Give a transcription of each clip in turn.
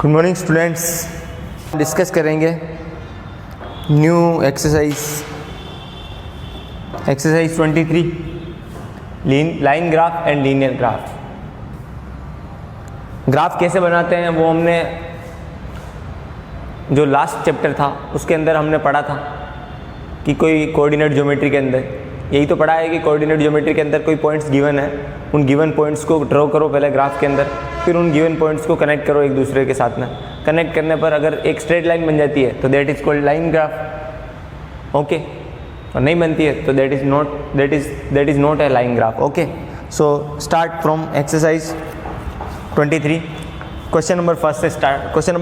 Good morning students. Discuss करेंगे new exercise 23 line graph and linear graph. Graph कैसे बनाते हैं वो हमने जो लास्ट चैप्टर था उसके अंदर हमने पढ़ा था कि कोई कोऑर्डिनेट ज्योमेट्री के अंदर यही तो पढ़ा है कि कोऑर्डिनेट ज्योमेट्री के अंदर कोई पॉइंट्स गिवन है, उन गिवन पॉइंट्स को ड्रॉ करो पहले ग्राफ के अंदर, फिर उन गिवन पॉइंट्स को कनेक्ट करो एक दूसरे के साथ में। कनेक्ट करने पर अगर एक स्ट्रेट लाइन बन जाती है तो that is called line graph. Okay, और नहीं बनती है तो that is not a line graph. Okay, so start from exercise 23। Question number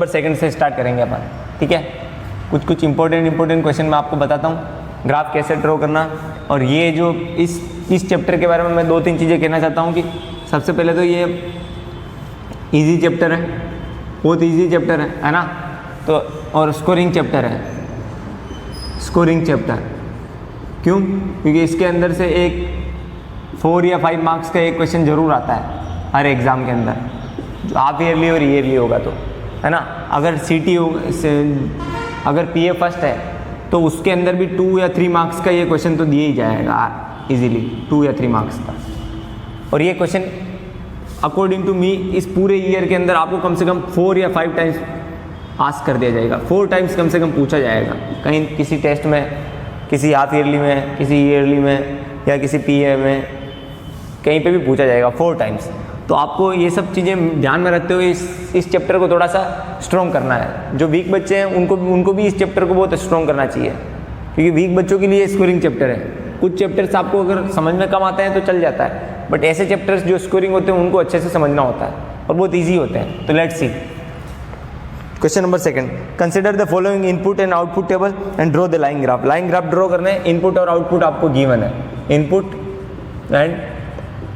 second से स्टार्ट करेंगे अपन। ठीक है, कुछ इंपॉर्टेंट क्वेश्चन मैं आपको बताता हूँ, ग्राफ कैसे ड्रॉ करना। और ये जो इस चैप्टर के बारे में मैं 2-3 चीज़ें कहना चाहता हूँ कि सबसे पहले तो ये इजी चैप्टर है, बहुत इजी चैप्टर है ना। तो और स्कोरिंग चैप्टर है, स्कोरिंग चैप्टर क्यों? क्योंकि इसके अंदर से एक 4 या 5 मार्क्स का एक क्वेश्चन जरूर आता है हर एग्ज़ाम के अंदर, जो हाफ ईयरली और ईयरली होगा तो, है ना। अगर सीटी हो, अगर पीए फर्स्ट है तो उसके अंदर भी 2 या 3 मार्क्स का ये क्वेश्चन तो दिया ही जाएगा इजीली, 2 या 3 मार्क्स का। और ये क्वेश्चन अकॉर्डिंग टू मी इस पूरे ईयर के अंदर आपको कम से कम 4 या 5 टाइम्स आस्क कर दिया जाएगा, 4 टाइम्स कम से कम पूछा जाएगा कहीं किसी टेस्ट में, किसी हाफ ईयरली में, किसी ईयरली में या किसी पीए में, कहीं पे भी पूछा जाएगा 4 टाइम्स। तो आपको ये सब चीज़ें ध्यान में रखते हुए इस चैप्टर को थोड़ा सा स्ट्रॉन्ग करना है। जो वीक बच्चे हैं उनको भी इस चैप्टर को बहुत स्ट्रॉन्ग करना चाहिए, क्योंकि वीक बच्चों के लिए स्कोरिंग चैप्टर है। कुछ चैप्टर्स आपको अगर समझ में कम आते हैं तो चल जाता है, बट ऐसे चैप्टर्स जो स्कोरिंग होते हैं उनको अच्छे से समझना होता है और बहुत ईजी होते हैं। तो let's see question number second. Consider the following input and output table and draw the line graph. Line graph draw करना है, इनपुट और आउटपुट आपको गिवन है, इनपुट एंड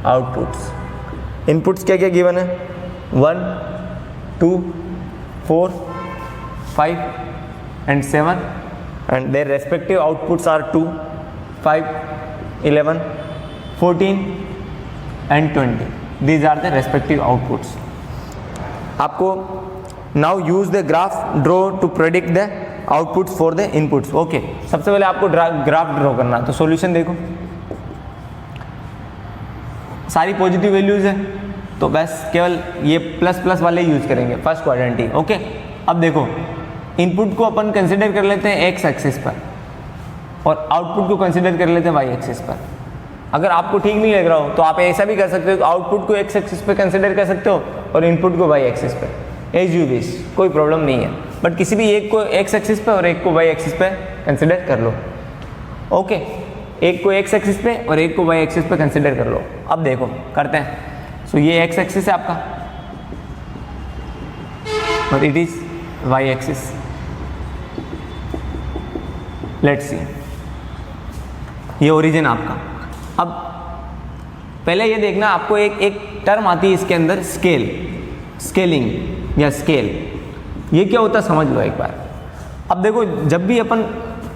आउटपुट्स। इनपुट्स क्या क्या गिवन है? 1, 2, 4, 5 and 7 and their respective outputs are 2, 5, 11, 14 and 20। These are the respective outputs. आपको now use the graph draw to predict the outputs for the inputs. Okay, सबसे पहले आपको graph draw करना। तो solution देखो, सारी पॉजिटिव वैल्यूज है तो बस केवल ये प्लस वाले यूज करेंगे फर्स्ट क्वाड्रेंट ही। ओके, अब देखो इनपुट को अपन कंसिडर कर लेते हैं एक्स एक्सिस पर और आउटपुट को कंसिडर कर लेते हैं वाई एक्सिस पर। अगर आपको ठीक नहीं लग रहा हो तो आप ऐसा भी कर सकते हो, आउटपुट को एक्स एक्सिस पे कंसिडर कर सकते हो और इनपुट को वाई एक्सिस पे, एज यू विश, कोई प्रॉब्लम नहीं है। बट किसी भी एक को एक्स एक्सिस पे और एक को वाई एक्सिस पे कंसिडर कर लो। ओके, एक को एक्स एक्सिस पे और एक को वाई एक्सिस पे कंसिडर कर लो। अब देखो करते हैं। सो ये एक्स एक्सिस है आपका और it is Y axis. Let's see, ये ओरिजिन आपका। अब पहले ये देखना, आपको एक टर्म आती है इसके अंदर, स्केलिंग या स्केल। ये क्या होता है समझ लो एक बार। अब देखो, जब भी अपन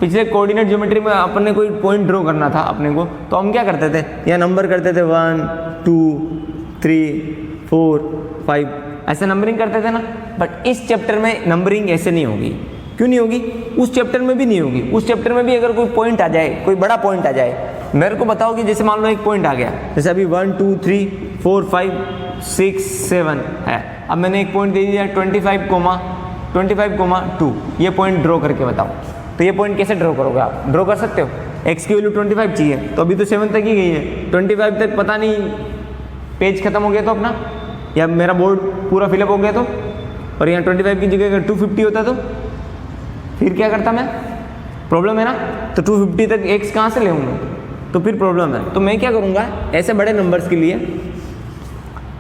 पिछले कोऑर्डिनेट ज्योमेट्री में अपन ने कोई पॉइंट ड्रॉ करना था अपने को, तो हम क्या करते थे, या नंबर करते थे 1, 2, 3, 4, 5 ऐसे नंबरिंग करते थे ना। बट इस चैप्टर में नंबरिंग ऐसे नहीं होगी। क्यों नहीं होगी? उस चैप्टर में भी नहीं होगी। उस चैप्टर में भी अगर कोई पॉइंट आ जाए, कोई बड़ा पॉइंट आ जाए, मेरे को बताओ कि जैसे मान लो एक पॉइंट आ गया, जैसे अभी 1, 2, 3, 4, 5, 6, 7 है। अब मैंने एक पॉइंट दे दिया 25,2, ये पॉइंट ड्रॉ करके बताओ। तो ये पॉइंट कैसे ड्रॉ करोगे आप? ड्रॉ कर सकते हो, एक्स की वैल्यू 25 चाहिए, तो अभी तो 7 तक ही गई है, 25 तक पता नहीं पेज खत्म हो गया तो अपना, या मेरा बोर्ड पूरा फिलअप हो गया तो, और यहाँ 25 की जगह अगर 250 होता तो फिर क्या करता मैं? प्रॉब्लम है ना। तो 250 तक एक्स कहाँ से ले आऊँगा? तो फिर प्रॉब्लम है। तो मैं क्या करूँगा, ऐसे बड़े नंबर्स के लिए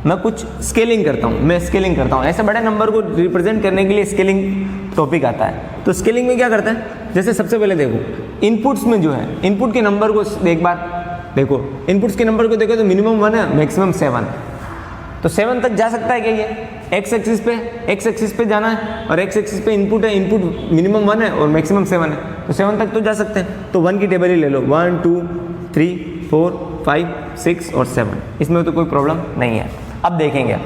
मैं कुछ स्केलिंग करता हूँ। ऐसे बड़े नंबर को रिप्रेजेंट करने के लिए स्केलिंग टॉपिक आता है। तो स्केलिंग में क्या करते हैं, जैसे सबसे पहले देखो इनपुट्स में जो है, इनपुट के नंबर को एक बार देखो, इनपुट्स के नंबर को देखो तो मिनिमम 1 है, मैक्सिमम 7। तो 7 तक जा सकता है क्या ये? एक्स एक्सिस पे जाना है और एक्स एक्सिस पे इनपुट है, इनपुट मिनिमम 1 है और मैक्सिमम 7 है, तो 7 तक तो जा सकते हैं। तो 1 की टेबल ही ले लो, 1, 2, 3, 4, 5, 6 और 7, इसमें तो कोई प्रॉब्लम नहीं है। अब देखेंगे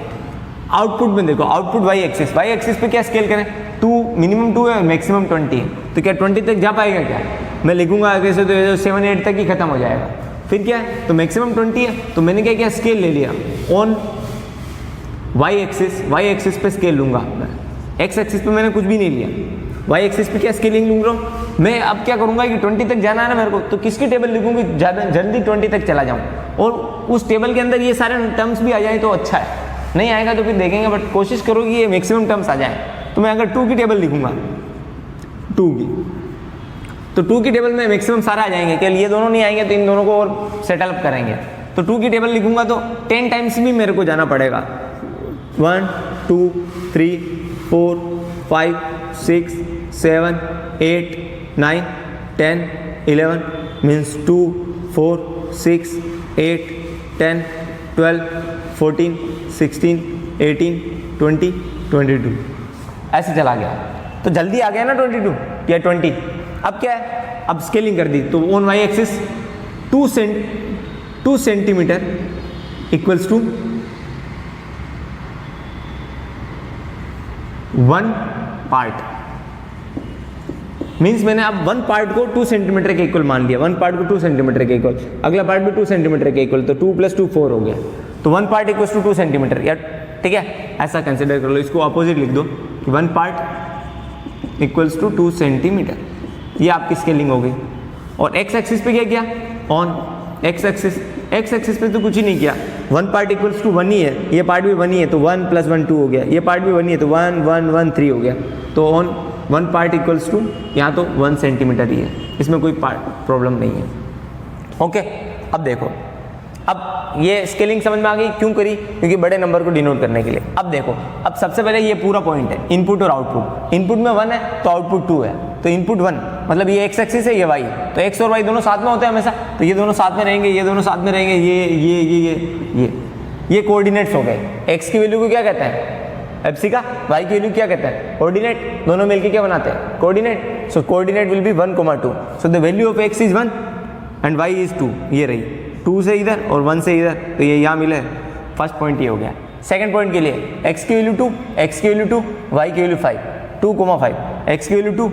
आउटपुट में देखो, आउटपुट वाई एक्सिस पे क्या स्केल करें, 2 मिनिमम 2 है और मैक्सिमम 20 है, तो क्या 20 तक जा पाएगा क्या, मैं लिखूंगा आगे से तो 7 8 तक ही खत्म हो जाएगा। फिर क्या है, तो मैक्सिमम 20 है, तो मैंने क्या किया, स्केल ले लिया ऑन वाई एक्सिस पे स्केल लूंगा, एक्स एक्सिस पे मैंने कुछ भी नहीं लिया, वाई एक्सिस पे क्या स्केलिंग लूंगा मैं। अब क्या करूंगा कि 20 तक जाना है ना मेरे को, तो किसकी टेबल लिखूंगी, ज़्यादा जल्दी 20 तक चला जाऊँ और उस टेबल के अंदर ये सारे टर्म्स भी आ जाए तो अच्छा है, नहीं आएगा तो फिर देखेंगे, बट कोशिश करो कि ये मैक्सिमम टर्म्स आ जाए। तो मैं अगर 2 की टेबल लिखूंगा, 2 की, तो 2 की टेबल में मैक्सिमम सारा आ जाएंगे, क्या ये दोनों नहीं आएंगे तो इन दोनों को और सेटअप करेंगे। तो 2 की टेबल लिखूंगा तो 10 टाइम्स भी मेरे को जाना पड़ेगा, 1 2 3 4 5 6 7 8 9 10 11 मीन्स 2 4 6 8 10 12 14 16 18 20 22 ऐसे चला गया, तो जल्दी आ गया ना 22 या 20। अब क्या है, अब स्केलिंग कर दी, तो on Y axis 2 centimetre equals to 1 part, means मैंने अब 1 पार्ट को 2 सेंटीमीटर के इक्वल मान लिया, 1 पार्ट को 2 सेंटीमीटर के इक्वल, अगला पार्ट भी 2 सेंटीमीटर के इक्वल, तो 2 + 2 4 हो गया, तो 1 पार्ट इक्वल्स टू 2 सेंटीमीटर, या ठीक है ऐसा कंसिडर कर लो, इसको अपोजिट लिख दो कि 1 पार्ट इक्वल्स टू 2 सेंटीमीटर, ये आपकी स्केलिंग हो गई। और एक्स एक्सिस पे क्या किया, ऑन एक्स एक्सिस पे तो कुछ ही नहीं किया, 1 पार्ट इक्वल्स टू 1 ही है, ये पार्ट भी 1 ही है, तो 1 + 1 2 हो गया, ये पार्ट भी 1 ही है, तो 1 1 1 3 हो गया, तो ऑन 1 पार्ट इक्वल्स टू यहाँ तो 1 सेंटीमीटर ही है, इसमें कोई प्रॉब्लम नहीं है। ओके, अब देखो, अब ये स्केलिंग समझ में आ गई, क्यों करी, क्योंकि बड़े नंबर को डिनोट करने के लिए। अब देखो, अब सबसे पहले ये पूरा पॉइंट है इनपुट और आउटपुट, इनपुट में 1 है तो आउटपुट 2 है, तो इनपुट 1 मतलब ये एक्स एक्सिस है, ये वाई, तो एक्स और वाई दोनों साथ में होते हैं हमेशा, तो ये दोनों साथ में रहेंगे, ये दोनों साथ में रहेंगे, ये कोऑर्डिनेट्स हो गए। एक्स की वैल्यू को क्या कहते हैं, एप्सिका, वाई की वैल्यू क्या कहते हैं, कोऑर्डिनेट, दोनों मिलकर क्या बनाते हैं, coordinate. So coordinate will be 1, 2, so the value of X is 1 and Y is 2, ये रही 2 से इधर और 1 से इधर, तो ये यहाँ मिले, फर्स्ट पॉइंट ये हो गया। सेकंड पॉइंट के लिए एक्स की वैल्यू 2, एक्स की वैल्यू 2, वाई की वैल्यू 5, 2, 5, एक्स की वैल्यू 2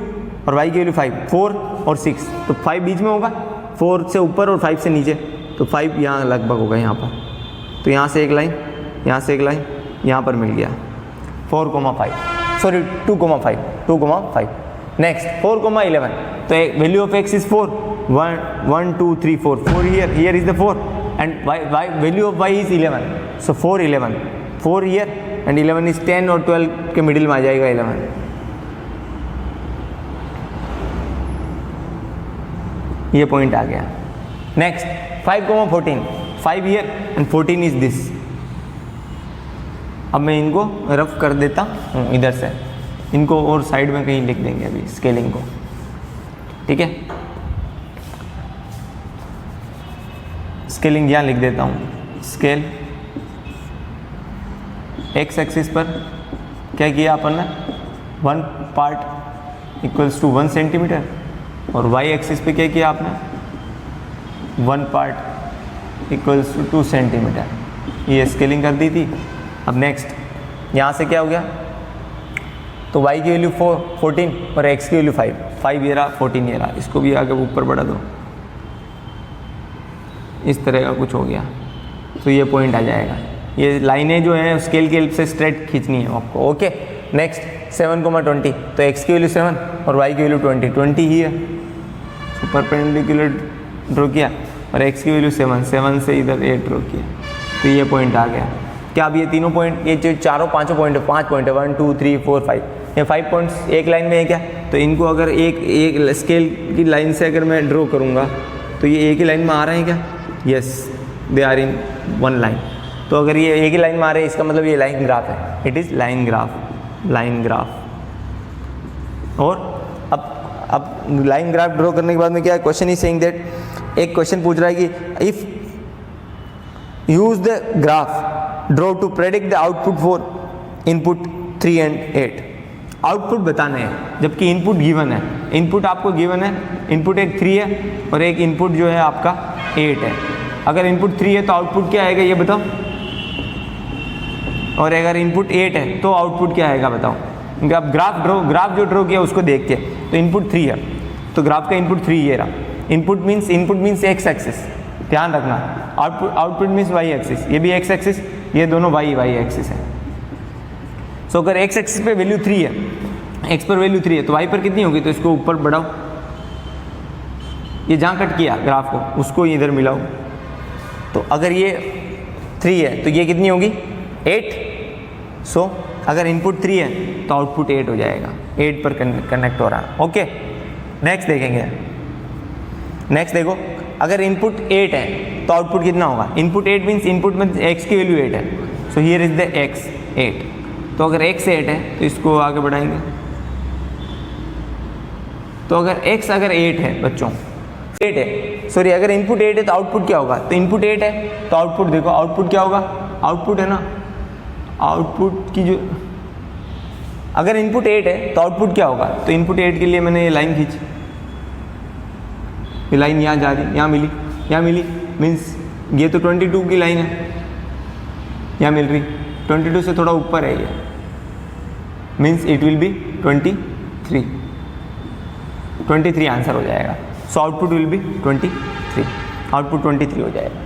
और वाई की वैल्यू 5, 4 और 6, तो 5 बीच में होगा, 4 से ऊपर और 5 से नीचे, तो 5 यहाँ लगभग होगा यहाँ पर, तो यहाँ से एक लाइन, यहाँ से एक लाइन, यहाँ पर मिल गया 4, 5, सॉरी 2, 5। नेक्स्ट 4, 11, तो value of X is 4, 1 2 3 4 here is the 4 and y value of y is 11, so 4 here and 11 is 10 और 12 के मिडिल में आ जाएगा 11। ये पॉइंट आ गया। Next 5, 14, 5 here and 14 is this। अब मैं इनको रफ कर देता हूँ इधर से, इनको और साइड में कहीं लिख देंगे अभी स्केलिंग को, ठीक है। स्केलिंग यहाँ लिख देता हूँ, स्केल एक्स एक्सिस पर क्या किया अपन ने, 1 पार्ट इक्वल्स टू 1 सेंटीमीटर, और वाई एक्सिस पे क्या किया आपने, 1 पार्ट इक्वल्स टू 2 सेंटीमीटर, ये स्केलिंग कर दी थी। अब नेक्स्ट यहाँ से क्या हो गया, तो y की वैल्यू 14 और x की वैल्यू 5 ये रहा, 14 ये रहा, इसको भी आगे ऊपर बढ़ा दो, इस तरह का कुछ हो गया, तो ये पॉइंट आ जाएगा। ये लाइनें जो हैं स्केल की हेल्प से स्ट्रेट खींचनी है आपको। ओके, नेक्स्ट 7, 20, तो x की वैल्यू 7 और y की वैल्यू 20 ही है, तो परपेंडिकुलर ड्रॉ किया, और x की वैल्यू 7 से इधर 8 ड्रॉ किया, तो ये पॉइंट आ गया। क्या अब ये तीनों पॉइंट, ये जो चारों पाँचों पॉइंट है, 5 पॉइंट है, 1 2 3 4 5, ये 5 पॉइंट्स एक लाइन में है क्या, तो इनको अगर एक स्केल की लाइन से अगर मैं ड्रॉ करूँगा तो ये एक ही लाइन में आ रहे हैं क्या, yes they are in 1 line. तो अगर ये एक ही लाइन में आ रहे हैं, इसका मतलब ये लाइन ग्राफ है, इट इज़ लाइन ग्राफ। और अब लाइन ग्राफ ड्रॉ करने के बाद में क्या क्वेश्चन इज सेइंग दैट, एक क्वेश्चन पूछ रहा है कि if use the graph draw to predict the output for input 3 and 8, output बताने हैं जबकि इनपुट गिवन है, इनपुट आपको गिवन है, इनपुट एक 3 है और एक इनपुट जो है आपका 8 है। अगर इनपुट 3 है तो आउटपुट क्या आएगा ये बताओ, और अगर इनपुट 8 है तो आउटपुट क्या आएगा बताओ, क्योंकि आप ग्राफ जो ड्रॉ किया उसको देख के, तो इनपुट 3 है तो ग्राफ का इनपुट 3 ये रहा। इनपुट मीन्स एक्स एक्सिस, ध्यान रखना। आउटपुट मीन्स वाई एक्सिस, ये भी एक्स एक्सिस, ये दोनों वाई एक्सिस है। सो अगर एक्स एक्सिस पे वैल्यू 3 है, एक्स पर वैल्यू 3 है तो वाई पर कितनी होगी, तो इसको ऊपर बढ़ाओ, ये जहाँ कट किया ग्राफ को उसको इधर मिलाओ, तो अगर ये 3 है तो ये कितनी होगी 8। सो अगर इनपुट 3 है तो आउटपुट 8 हो जाएगा, 8 पर कनेक्ट हो रहा है। ओके, नेक्स्ट देखेंगे। नेक्स्ट देखो, अगर इनपुट 8 है तो आउटपुट कितना होगा, इनपुट 8 मीन्स इनपुट में x की वैल्यू 8 है, so here is the x 8। तो अगर x 8 है तो इसको आगे बढ़ाएंगे, तो अगर x अगर 8 है बच्चों, 8 है सॉरी, अगर इनपुट 8 है तो आउटपुट क्या होगा, तो इनपुट 8 है तो आउटपुट देखो, आउटपुट क्या होगा, आउटपुट है ना, आउटपुट की जो अगर इनपुट 8 है तो आउटपुट क्या होगा, तो इनपुट 8 के लिए मैंने ये लाइन खींची, ये लाइन यहाँ जा रही, यहाँ मिली मीन्स ये तो 22 की लाइन है, यहाँ मिल रही 22 से थोड़ा ऊपर है ये, means it will be 23 answer हो जाएगा। So output will be 23, output 23 हो जाएगा।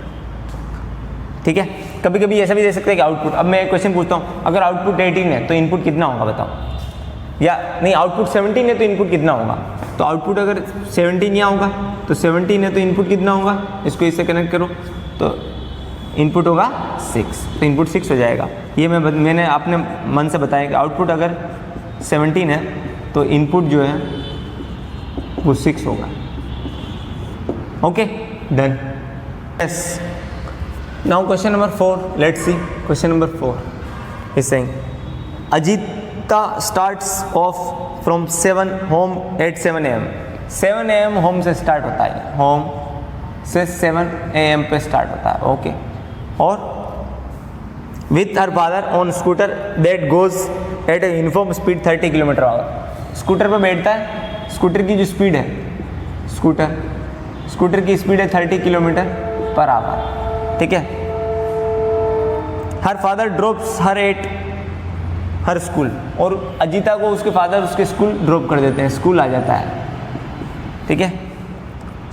ठीक है, कभी कभी ऐसा भी दे सकते हैं कि आउटपुट, अब मैं एक क्वेश्चन पूछता हूँ, अगर आउटपुट 18 है तो इनपुट कितना होगा बताओ, या नहीं आउटपुट 17 है तो इनपुट कितना होगा, तो आउटपुट अगर 17 यहाँ होगा तो 17 है तो इनपुट कितना होगा, इसको इससे कनेक्ट करो तो इनपुट होगा 6, तो इनपुट 6 हो जाएगा। ये मैंने अपने मन से बताया कि आउटपुट अगर 17 है तो इनपुट जो है वो 6 होगा। Okay done. Yes, now question number 4, let's see. Question number 4 is saying Ajita starts of from 7 home at 7 AM। 7 AM home से स्टार्ट होता है, होम से 7 AM पे स्टार्ट होता है। ओके, और with her father on scooter that goes eight a uniform speed 30 km/h। Scooter पे बैठता है, स्कूटर की जो स्पीड है, स्कूटर की स्पीड है 30 km/h। ठीक है, her father drops her at her school, और अजीता को उसके फादर उसके स्कूल ड्रॉप कर देते हैं, स्कूल आ जाता है। ठीक है,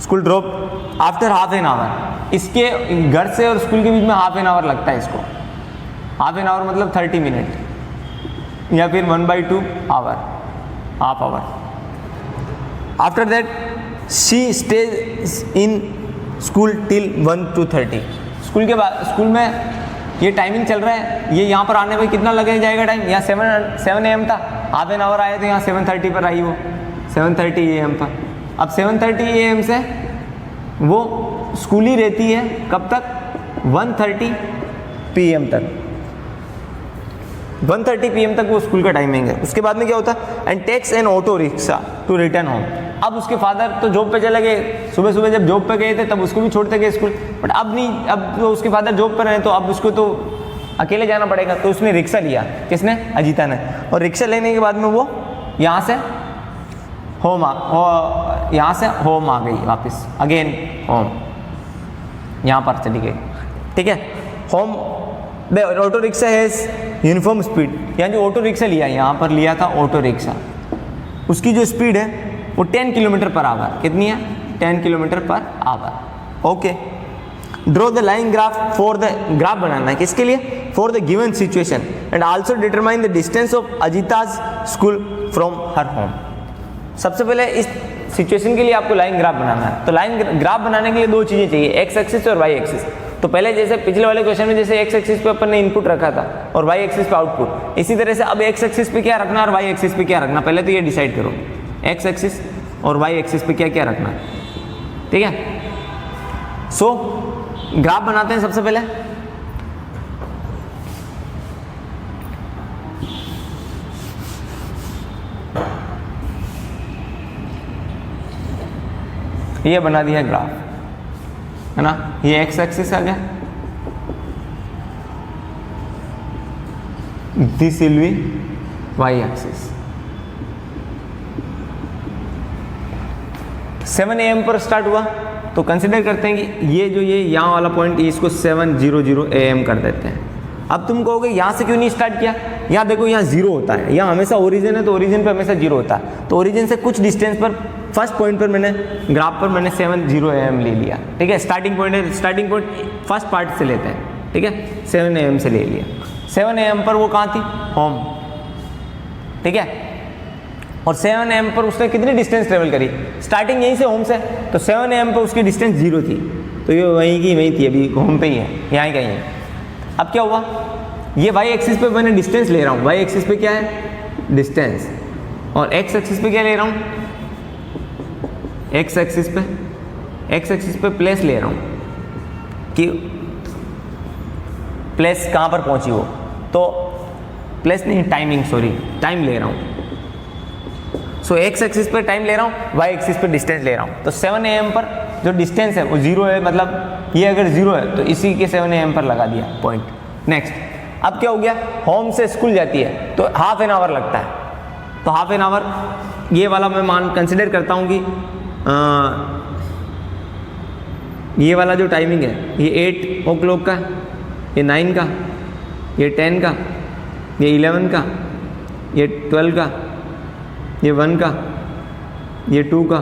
school drop after half an hour, इसके घर से और स्कूल के बीच में हाफ एन आवर लगता है इसको, हाफ एन आवर मतलब 30 मिनट या फिर 1/2 hour, half hour. After that she stays in school till 1 to 30। School के बाद, स्कूल में ये टाइमिंग चल रहा है, ये यहाँ पर आने में कितना लगे जाएगा टाइम, यहाँ 7 AM था, हाफ एन आवर आए तो यहाँ 7:30 पर आई वो, 7:30 AM पर। अब 7:30 AM से वो स्कूल ही रहती है कब तक, 1:30 PM तक, 1:30 PM तक वो स्कूल का टाइमिंग है। उसके बाद में क्या होता है, and takes an auto rickshaw to return home. अब उसके फादर तो जॉब पे चले गए, सुबह सुबह जब जॉब पे गए थे तब उसको भी छोड़ते गए स्कूल, बट अब नहीं, अब तो उसके फादर जॉब पर हैं तो अब उसको तो अकेले जाना पड़ेगा, तो उसने रिक्शा लिया, किसने, अजीता ने। और रिक्शा लेने के बाद में वो यहाँ से होम आ गई वापस, अगेन होम, यहाँ पर चली गई। ठीक है, home the auto rickshaw has uniform speed, यहाँ जो ऑटो रिक्शा लिया, यहाँ पर लिया था ऑटो रिक्शा, उसकी जो स्पीड है वो 10 km/h। कितनी है, 10 km/h। Okay, draw the line graph for the, graph बनाना है किसके लिए, for the given situation, and also determine the distance of Ajita's school from her home. सबसे पहले इस सिचुएशन के लिए आपको लाइन ग्राफ बनाना है, तो लाइन ग्राफ बनाने के लिए दो चीज़ें चाहिए, एक्स एक्सिस और वाई एक्सिस। तो पहले जैसे पिछले वाले क्वेश्चन में जैसे एक्स एक्सिस पे अपन ने इनपुट रखा था और वाई एक्सिस पे आउटपुट, इसी तरह से अब एक्स एक्सिस पे क्या रखना और वाई एक्सिस पे क्या रखना, पहले तो ये डिसाइड करो, एक्स एक्सिस और वाई एक्सिस पे क्या क्या रखना है। ठीक है, सो ग्राफ बनाते हैं सबसे पहले। ये बना दिया ग्राफ, है ना, ये एक्स एक्सिस आ गया, this will be Y axis. 7 AM पर स्टार्ट हुआ तो कंसिडर करते हैं कि ये जो ये यहाँ वाला पॉइंट, इसको 7:00 AM कर देते हैं। अब तुम कहोगे यहाँ से क्यों नहीं स्टार्ट किया, यहाँ देखो यहाँ जीरो होता है, यहाँ हमेशा ओरिजिन है तो ओरिजिन पे हमेशा जीरो होता है, तो ओरिजिन से कुछ डिस्टेंस पर फर्स्ट पॉइंट पर मैंने ग्राफ पर मैंने 7 AM ले लिया, ठीक है। स्टार्टिंग पॉइंट है, स्टार्टिंग पॉइंट फर्स्ट पार्ट से लेते हैं, ठीक है, 7 AM से ले लिया। 7 AM पर वो कहाँ थी, होम, ठीक है। और 7 AM पर उसने कितनी डिस्टेंस ट्रेवल करी, स्टार्टिंग यहीं से होम से, तो 7 AM पर उसकी डिस्टेंस 0 थी, तो ये वहीं की वहीं थी, अभी होम पे ही है, यहाँ कहीं है। अब क्या हुआ, ये वाई एक्सिस पे मैंने डिस्टेंस ले रहा हूँ, वाई एक्सिस पे क्या है डिस्टेंस, और एक्स एक्सिस पे क्या ले रहा हूँ, एक्स एक्सिस पे प्लेस ले रहा हूँ कि प्लेस कहाँ पर पहुँची वो, तो प्लेस नहीं टाइमिंग, सॉरी टाइम ले रहा हूँ। सो एक्स एक्सिस पे टाइम ले रहा हूँ, वाई एक्सिस पे डिस्टेंस ले रहा हूँ। तो 7 AM पर जो डिस्टेंस है वो 0 है, मतलब ये अगर 0 है तो इसी के 7 AM पर लगा दिया पॉइंट। नेक्स्ट, अब क्या हो गया, होम से स्कूल जाती है तो हाफ एन आवर लगता है, तो हाफ एन आवर ये वाला मैं कंसिडर करता हूँ कि ये वाला जो टाइमिंग है ये 8 o'clock का, ये 9 का, ये 10 का, ये 11 का, ये 12 का, ये 1 का, ये 2 का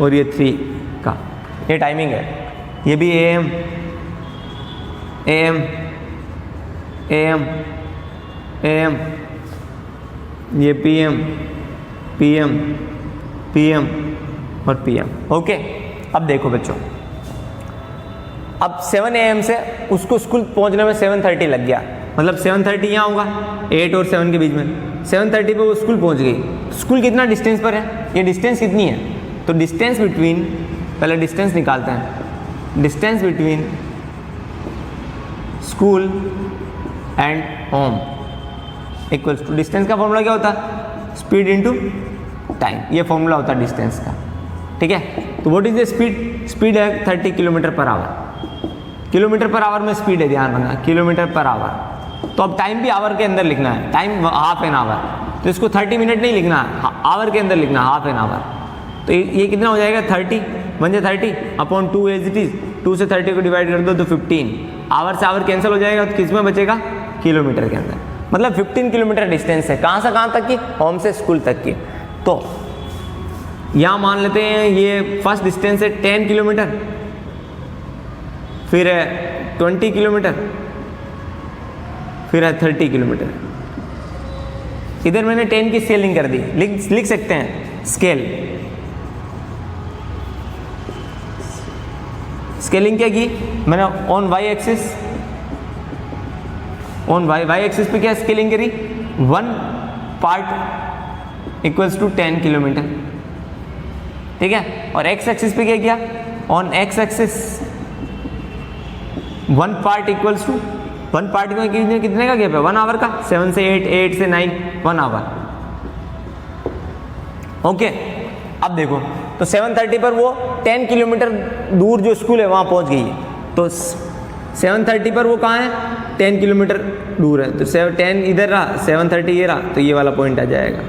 और ये 3 का, ये टाइमिंग है। ये भी AM AM AM AM, ये PM PM PM और PM, ओके। अब देखो बच्चों, अब 7 AM से उसको स्कूल पहुंचने में 7:30 लग गया, मतलब 7:30 यहाँ होगा 8 और 7 के बीच में, 7:30 पे वो स्कूल पहुंच गई। स्कूल कितना डिस्टेंस पर है, ये डिस्टेंस कितनी है, तो डिस्टेंस बिटवीन, पहले डिस्टेंस निकालते हैं, distance between school and home equals to, distance का फॉर्मूला क्या होता है, स्पीड इनटू टाइम, ये फॉर्मूला होता है डिस्टेंस का, ठीक है। तो what is the speed, speed है 30 kilometre per hour, kilometre per hour में स्पीड है, ध्यान रखना किलोमीटर पर आवर। तो अब टाइम भी आवर के अंदर लिखना है, टाइम हाफ एन आवर, तो इसको 30 मिनट नहीं लिखना है, आवर के अंदर लिखना है, हाफ एन आवर। तो ये कितना हो जाएगा, 30 1 30 अपॉन 2 एज इट इज, 2 से 30 को डिवाइड कर दो तो 15, आवर से आवर कैंसिल हो जाएगा, तो किस में बचेगा, किलोमीटर के अंदर, मतलब 15 किलोमीटर डिस्टेंस है, कहाँ से कहाँ तक की, होम से स्कूल तक की। तो यहाँ मान लेते हैं ये फर्स्ट डिस्टेंस है 10 किलोमीटर, फिर है 20 किलोमीटर, फिर है 30 किलोमीटर। इधर मैंने 10 की स्केलिंग कर दी, लिख सकते हैं स्केल, स्केलिंग क्या की मैंने, on Y axis, on Y axis पे क्या स्केलिंग करी, 1 पार्ट इक्वल्स टू 10 किलोमीटर, ठीक है। और एक्स एक्सिस पे क्या किया, on X axis 1 part equals to, 1 part में कितने का गैप है, 1 आवर का, 7 से 8, 8 से 9, 1 आवर, ओके। अब देखो, तो 7:30 पर वो 10 किलोमीटर दूर जो स्कूल है वहाँ पहुँच गई है, तो 7:30 पर वो कहाँ है, 10 किलोमीटर दूर है, तो 10 इधर रहा, 7:30 ये रहा, तो ये वाला पॉइंट आ जाएगा।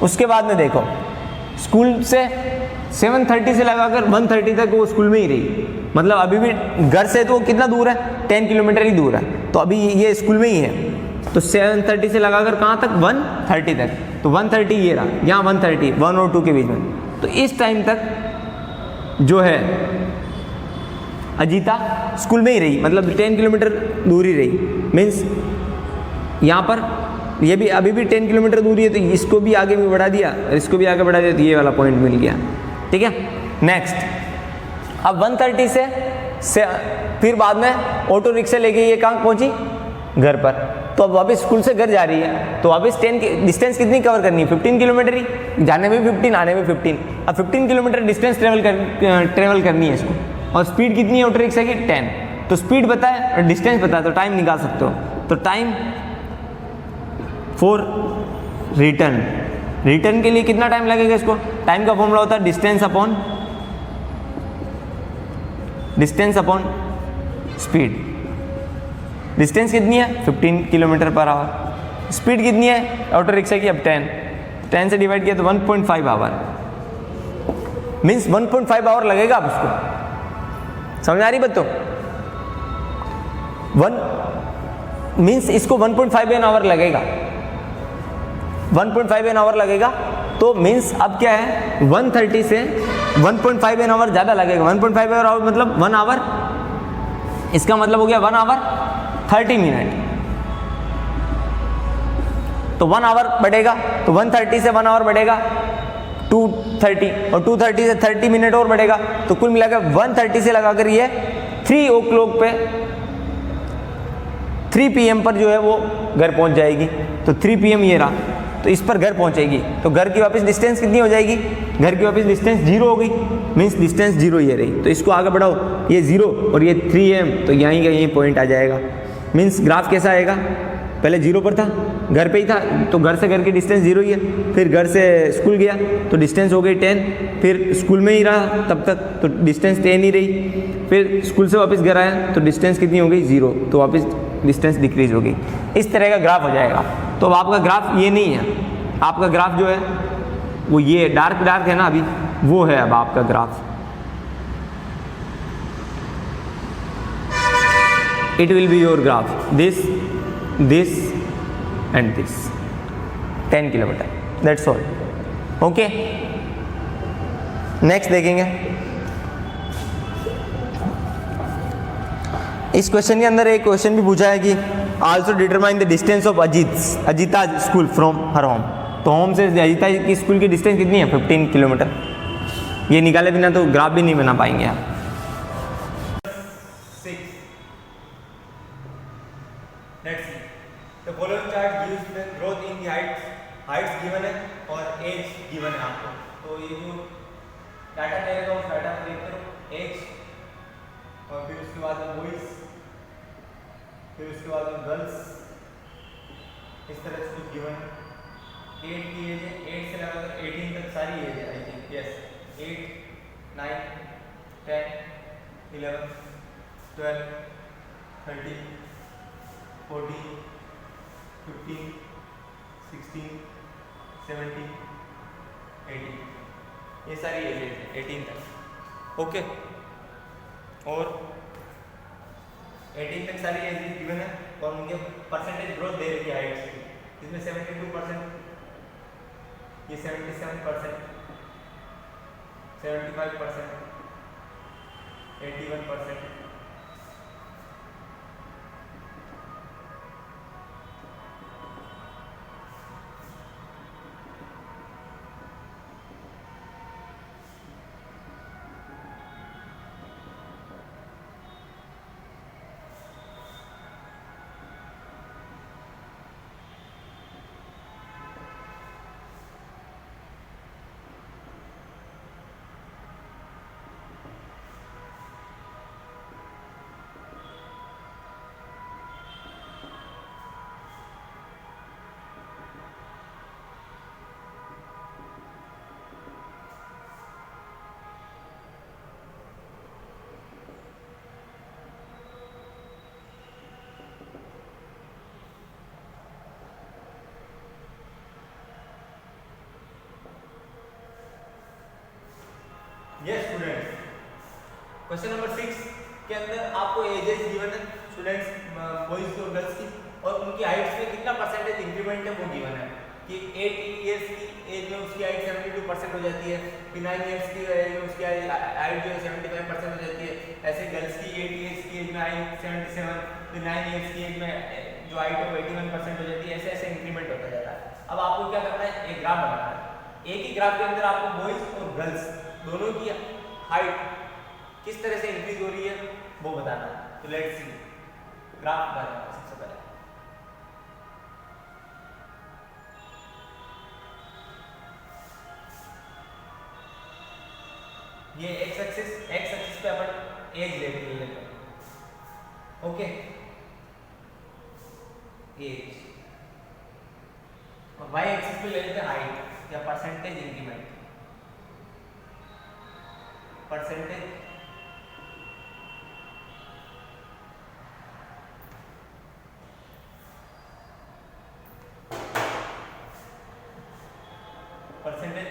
उसके बाद में देखो, स्कूल से 7:30 से लगाकर 1:30 तक वो स्कूल में ही रही, मतलब अभी भी घर से तो वो कितना दूर है, 10 किलोमीटर ही दूर है, तो अभी ये स्कूल में ही है। तो 7:30 से लगाकर कहाँ तक, 1:30 तक, तो 1:30 ये रहा, यहाँ 1:30, 1 और 2 के बीच में। तो इस टाइम तक जो है अजीता स्कूल में ही रही, मतलब 10 किलोमीटर दूर ही रही, मीन्स यहाँ पर ये भी अभी भी 10 किलोमीटर दूरी है, तो इसको भी आगे भी बढ़ा दिया और इसको भी आगे बढ़ा दिया, तो ये वाला पॉइंट मिल गया, ठीक है। नेक्स्ट, अब 1:30 से फिर बाद में ऑटो रिक्शा लेके ये कहाँ पहुँची, घर पर। तो अब वापस स्कूल से घर जा रही है, तो वापस 10 की डिस्टेंस कितनी कवर करनी है, 15 किलोमीटर ही, जाने में 15, आने में 15। अब 15 किलोमीटर डिस्टेंस ट्रेवल करनी है इसको, और स्पीड कितनी है ऑटो रिक्शा की, 10। तो स्पीड पता है और डिस्टेंस पता है, तो टाइम निकाल सकते हो। तो टाइम फॉर रिटर्न के लिए कितना टाइम लगेगा इसको, टाइम का फॉर्मूला होता है डिस्टेंस अपॉन स्पीड। डिस्टेंस कितनी है, 15 किलोमीटर पर आवर, स्पीड कितनी है ऑटो रिक्शा की, अब 10 से डिवाइड किया तो 1.5 आवर, मीन्स 1.5 आवर लगेगा। अब उसको समझ आ रही बात, तो मीन्स इसको 1.5 एन आवर लगेगा, 1.5 एन आवर लगेगा। तो मीन्स अब क्या है, 130 से 1.5 एन आवर ज़्यादा लगेगा। 1.5 एन आवर मतलब 1 आवर, इसका मतलब हो गया 1 आवर 30 मिनट। तो 1 आवर बढ़ेगा, तो 130 से 1 आवर बढ़ेगा 230, और 230 से 30 मिनट और बढ़ेगा, तो कुल मिलाकर 130 से लगाकर ये 3 o'clock पे 3 PM पर जो है वो घर पहुंच जाएगी। तो 3 PM ये रहा, तो इस पर घर पहुंचेगी। तो घर की वापस डिस्टेंस कितनी हो जाएगी, घर की वापस डिस्टेंस 0 हो गई, मीन्स डिस्टेंस 0 ये रही। तो इसको आगे बढ़ाओ, ये 0 और ये 3 AM, तो यहीं का यहीं पॉइंट आ जाएगा। मीन्स ग्राफ कैसा आएगा, पहले 0 पर था, घर पे ही था, तो घर से घर की डिस्टेंस 0 ही है। फिर घर से स्कूल गया तो डिस्टेंस हो गई 10, फिर स्कूल में ही रहा तब तक, तो डिस्टेंस 10 ही रही। फिर स्कूल से वापस घर आया तो डिस्टेंस कितनी हो गई, 0, तो वापस डिस्टेंस डिक्रीज हो गई। इस तरह का ग्राफ हो जाएगा। तो अब आपका ग्राफ ये नहीं है, आपका ग्राफ जो है वो ये डार्क है ना अभी, वो है अब आपका graph. It will be your graph, this and this 10 kilometre, that's all. Okay, next देखेंगे। इस क्वेश्चन के अंदर एक क्वेश्चन भी पूछा है कि also determine the distance of Ajita school from her home. तो होम से अजीता की स्कूल की डिस्टेंस कितनी है, 15 किलोमीटर। ये निकाले बिना तो ग्राफ भी नहीं बना पाएंगे आप। The following chart gives the growth in the heights given है और age given है आपको। तो ये जो डाटा देगा उस डाटा को देख करो, age, और फिर उसके बाद में बॉयज, फिर उसके बाद में गर्ल्स, इस तरह से कुछ गिवन है। 8 की एज है, 8 से लगाकर 18 तक सारी एज है, आई थिंक यस। 8, 9, 10, 11, 12, 13, 14, 15, 16, 17, 18, ये सारी एज है 18 तक। ओके, और 18 तक सारी एज गिवन है और उनके परसेंटेज ग्रोथ दे रही है हाइट्स की। इसमें 72%, ये 77%, 75%, 81%, यस स्टूडेंट्स। क्वेश्चन नंबर 6 के अंदर आपको एजेस गिवन है स्टूडेंट्स, बॉयज और गर्ल्स की, और उनकी हाइट्स में कितना परसेंटेज इंक्रीमेंट है वो गिवन है। कि 8 इयर्स की एज में उसकी हाइट 72% हो जाती है, फिर 9 इयर्स की एज में उसकी हाइट जो है 75% हो जाती है। ऐसे गर्ल्स की 8 इयर्स की एज में हाइट 77, फिर 9 इयर्स की एज में जो हाइट है वो 81% हो जाती है। ऐसे ऐसे इंक्रीमेंट होता जाता है। अब आपको क्या करना है, एक ग्राफ बनाना है। एक ही ग्राफ के अंदर आपको बॉयज और गर्ल्स दोनों की हाइट किस तरह से इंक्रीज हो रही है वो बताना है। तो लेट्स सी, ग्राफ बनाना है सबसे पहले। ये एक्स एक्सिस पे अपन एज ले लेते हैं। ओके, एज, और वाई एक्सिस पे ले लेते हैं हाइट या percentage increment. Percentage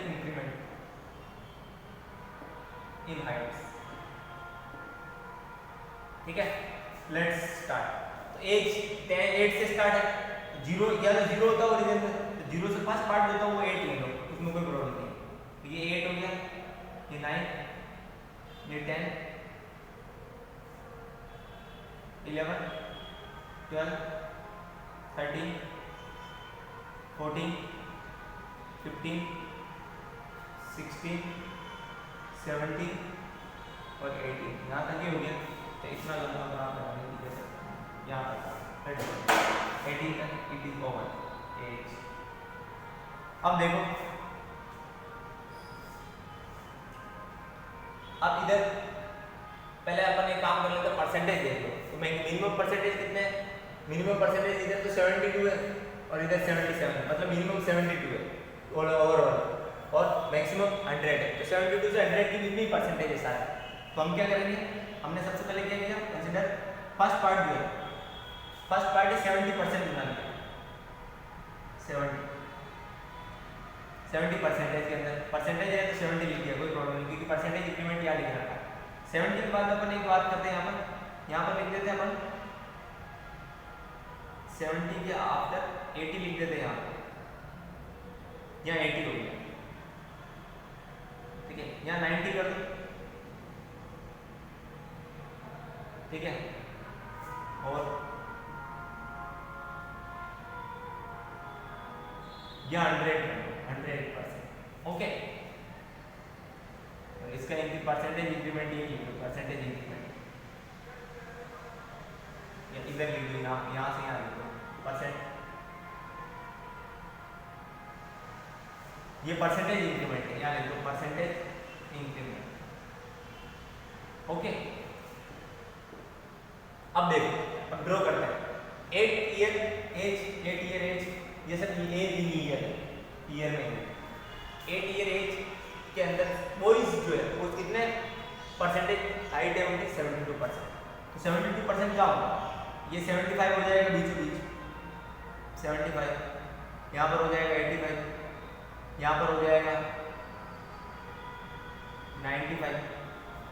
increment in Heights. ठीक है, लेट्स स्टार्ट। तो एज 8 से स्टार्ट है, 0 या तो 0 होता है ओरिजिन में, तो 0 से फर्स्ट पार्ट होता है वो 8 ले लो, उसमें कोई प्रॉब्लम नहीं। तो ये 8 हो गया, ये 9, ये 10, 11, 12, 13, 14, 15, 16, 17 और 18, यहाँ तक ही हो गया। तो इतना लंबा ग्राफ बनाने की जैसे यहाँ तक 18 तक इट इज ओवर एज। अब देखो, अब इधर पहले अपन एक काम कर लेते हैं, परसेंटेज देख लो। तो मिनिमम परसेंटेज कितने हैं? मिनिमम परसेंटेज इधर तो 72 है और इधर 77, मतलब मिनिमम 72 है ओवरऑल और मैक्सिमम 100 है। तो 72 से 100 की कितनी परसेंटेज है सारे? तो हम क्या करेंगे, हमने सबसे पहले क्या किया, कंसीडर फर्स्ट पार्ट जो है, फर्स्ट पार्ट है 70% बना लिया, 70 परसेंटेज के अंदर परसेंटेज है तो 70 लिख दिया, कोई प्रॉब्लम नहीं, क्योंकि परसेंटेज इंक्रीमेंट यहाँ लिख रखा है। 70 के बाद अपन एक बात करते हैं, यहाँ पर लिख देते हैं अपन 70 के आफ्टर 80 लिख देते हैं, यहाँ 80 हो गया, ठीक है। यहाँ 90 कर दो, ठीक है, और या 100%, ओके। तो इसका परसेंटेज इंक्रीमेंट ये लिख दो, परसेंटेज इंक्रीमेंट या इधर लिख दो, यहाँ से यहाँ लिख दो परसेंट, ये परसेंटेज इंक्रीमेंट है, यहाँ लिख दो परसेंटेज इंक्रीमेंट, ओके। अब देखो, अब ड्रॉ करते हैं 8 ईयर एज, ये सब एज इन ईयर में 8 ईयर एज के अंदर बॉयज जो है वो कितने परसेंटेज हाइट है उनकी? 72%। तो 72% क्या होगा, ये 75 हो जाएगा बीचों बीच, 75, यहाँ पर हो जाएगा 85, यहाँ पर हो जाएगा 95,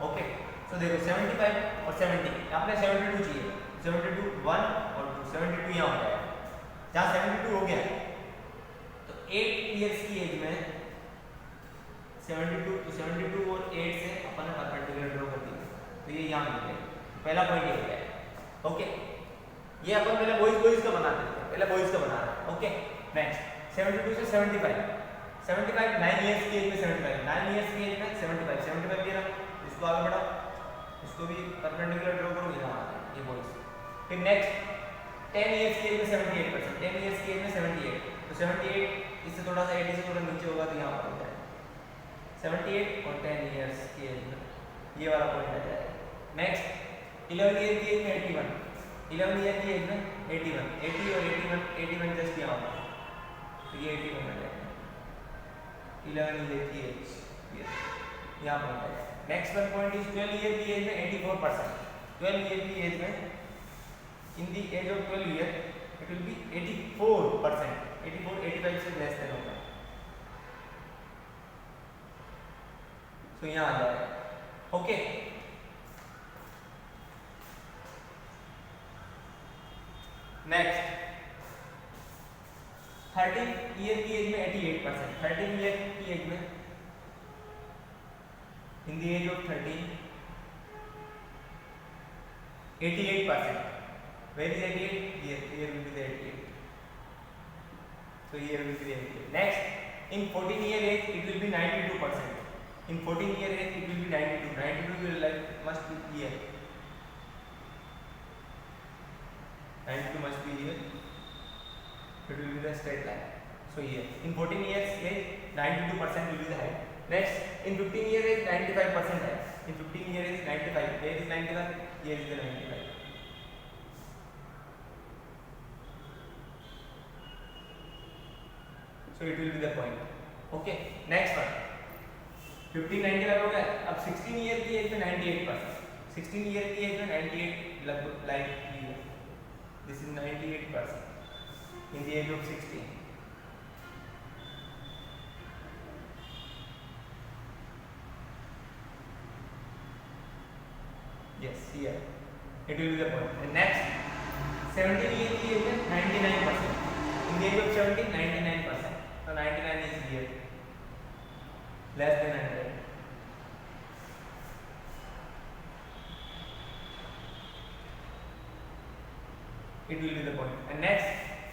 ओके। तो देखो 75 और 70, आपने 72 चाहिए, 72 1 और 2, 72 यहाँ हो जाएगा। जहाँ 72 हो गया तो 8 ईयर्स की एज में 72, तो 72 और 8 से अपन ने परपेंडिकुलर ड्रॉ कर दिया, तो ये यहाँ मिल गया, पहला पॉइंट ये हो गया, ओके। ये अपन पहले बॉयज का बना देते हैं, पहले बॉयज का बना रहे हैं, ओके। नेक्स्ट 72 से 75, 9 ईयर्स की एज में 75, 9 ईयर्स की एज में 75 दिया ना, इसको आगे बढ़ाओ, इसको भी परपेंडिकुलर ड्रॉ करो, यहाँ आ गया ये बॉयज। फिर नेक्स्ट 10 ईयर्स की एज में 78%, 10 ईयर्स की एज में 78, तो 78 इससे थोड़ा सा 80 से थोड़ा नीचे होगा तो यहाँ पर हो जाएगा 78 और 10 ईयर्स की एज में ये वाला पॉइंट आ जाएगा। नेक्स्ट 11 ईयर की एज में 81, 11 ईयर की एज में 81, 80 और 81 जस्ट यहाँ होगा, तो ये 81 आ जाएगा 11 ईयर की एज, यहाँ पर आ जाएगा। Next one point is 12 year की एज में 84%, 12 ईयर की एज में in the age of 12 year it will be 84%, 85 से लेस देन होगा, तो यहाँ आ जाएगा, ओके। नेक्स्ट 13 ईयर की एज में 88%, 13 ईयर की एज में in the age of 13 88%, where is 88? Here will be the 88, so here will be the 88. Next in 14 year age it will be 92%, in 14 year age it will be 92 will like must be here, 92 must be here, it will be the straight line, so here in 14 years age 92% will be the height. Next in 15 year age 95% height, in 15 year age 95, where is 91? Here is the 95, so it will be the point, okay. Next one 15 95 हो गया। अब 16 year की as में 98%, 16 year की as में 98 लगभग like clear, this is 98% in the age of 16, yes here it will be the point. And next 17 years की as में 99%, इन द एज ऑफ 70 99%, तो 99 is here, less than 100. It will be the point. And next,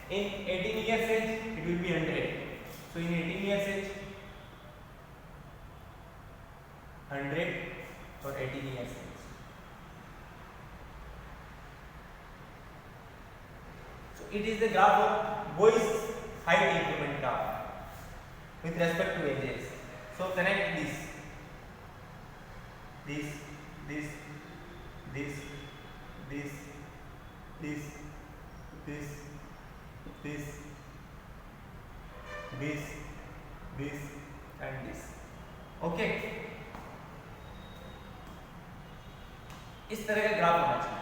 in 18 years age, it will be 100. So in 18 years age, 100 for 18 years age. So it is the graph of boys height increment graph with respect to ages. So connect this, this, this, this, this, this, this, this, this, this and this. Okay, इस तरह का graph होना चाहिए.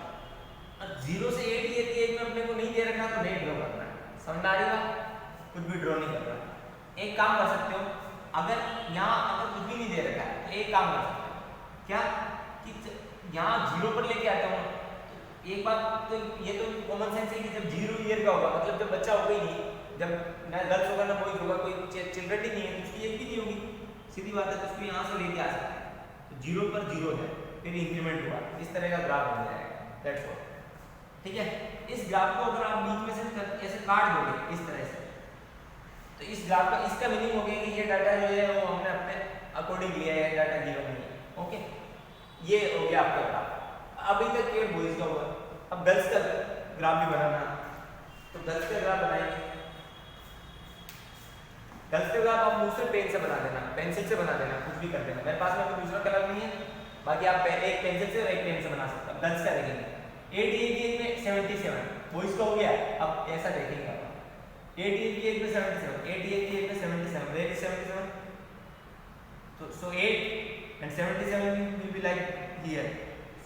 और 0 से 8 year की as में अपने को नहीं दे रखा तो नहीं ड्रॉ करना है. समझ आ रही बात? कुछ भी ड्रॉ नहीं करना. एक काम कर सकते हो, अगर यहाँ अगर कुछ भी नहीं दे रखा है तो एक काम कर सकते हो क्या कि यहाँ 0 पर लेके आता हूँ. एक बात तो ये तो कॉमन सेंस है कि जब 0 ईयर का होगा मतलब जब बच्चा होगा ही नहीं, जब ना गर्ल्स होगा ना बॉयज होगा, कोई चिल्ड्रन ही नहीं है तो उसकी एज भी नहीं होगी. सीधी बात है, तो उसको यहाँ से लेके आ सकते हैं. तो 0 पर 0 है, फिर इंक्रीमेंट हुआ, इस तरह का ग्राफ बन जाएगा. That's all. ठीक है. इस ग्राफ को अगर आप बीच में से ऐसे काट दोगे इस तरह से, तो इस ग्राफ का इसका मीनिंग हो गया कि ये डाटा जो है वो हमने अपने अकॉर्डिंग लिया है, डाटा गिवन नहीं है. ओके, ये हो गया आपका ग्राफ. अभी तक केवल बॉयज का हुआ. अब गर्ल्स का ग्राफ भी बनाना, तो गर्ल्स का ग्राफ बनाएंगे. गर्ल्स का ग्राफ आप दूसरे पेन से बना देना, पेंसिल से बना देना, कुछ भी कर देना. मेरे पास में कोई दूसरा कलर नहीं है, बाकी आप पहले एक पेंसिल से और एक पेन से बना सकते हो. गर्ल्स का देखेंगे 88 में 77, बॉयज का हो गया. अब ऐसा देखेंगे आप 88 में 77, 88 में 77, where is 77? So 8 and 77 will be like here.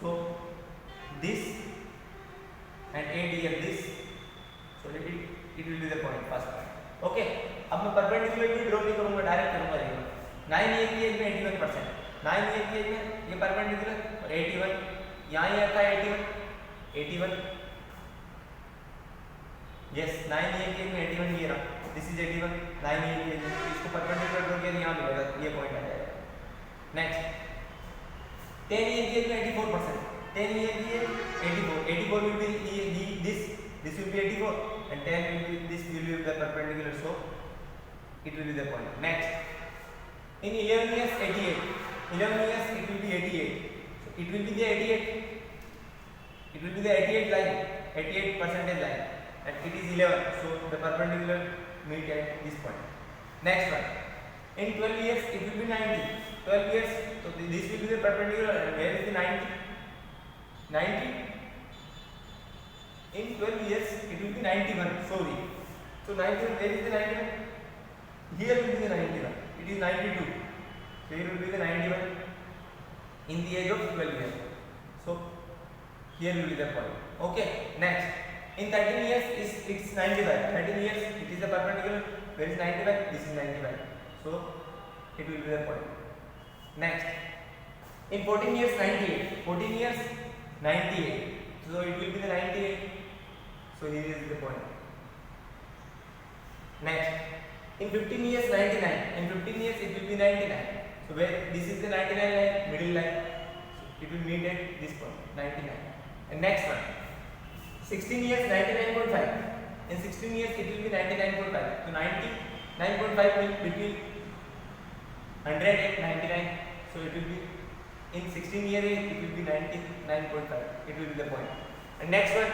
So this and 8 here this. So it will be the point first. Okay. अब मैं परपेंडिकुलर भी ड्रॉ नहीं करूंगा, डायरेक्ट करूंगा. देखो 9 ईयर की एज में 81%, 9 ईयर की एज में ये परपेंडिकुलर और 81 यहाँ ही आता है. 81 यस, 9 ईयर की एज में 81 ये रहा. दिस इज 81, 9 ईयर की एज में इसको परपेंडिकुलर ड्रॉ किया यहाँ मिलेगा, ये पॉइंट आ जाएगा. नेक्स्ट 10 ईयर की एज में 84%, 10 ईयर की as 84 will be this will be 84 and 10 will be this will be the perpendicular, so it will be the point. Next, in 11 years 88, 11 years it will be 88, so it will be the 88, it will be the 88 line, 88% line, and it is 11, so the perpendicular meet at this point. Next one, in 12 years it will be 90, 12 years, so this will be the perpendicular, and where is the 90? 90 in 12 years it will be 91, sorry. So 91, where is the 91? Here will be the 91, it is 92, so here will be the 91 in the age of 12 years, so here will be the point. Okay. Next, in 13 years it's 95, 13 years it is the perpendicular, where is 95? This is 95, so it will be the point. Next, in 14 years 98, 14 years 98, so it will be the 98, so here is the point. Next, in 15 years 99, in 15 years it will be 99, so where this is the 99 line, middle line, so it will meet at this point 99. And next one, 16 years 99.5, in 16 years it will be 99.5, so 99.5 will between 100 and 99, so it will be in 16 years it will be 99.5, it will be the point. And next one,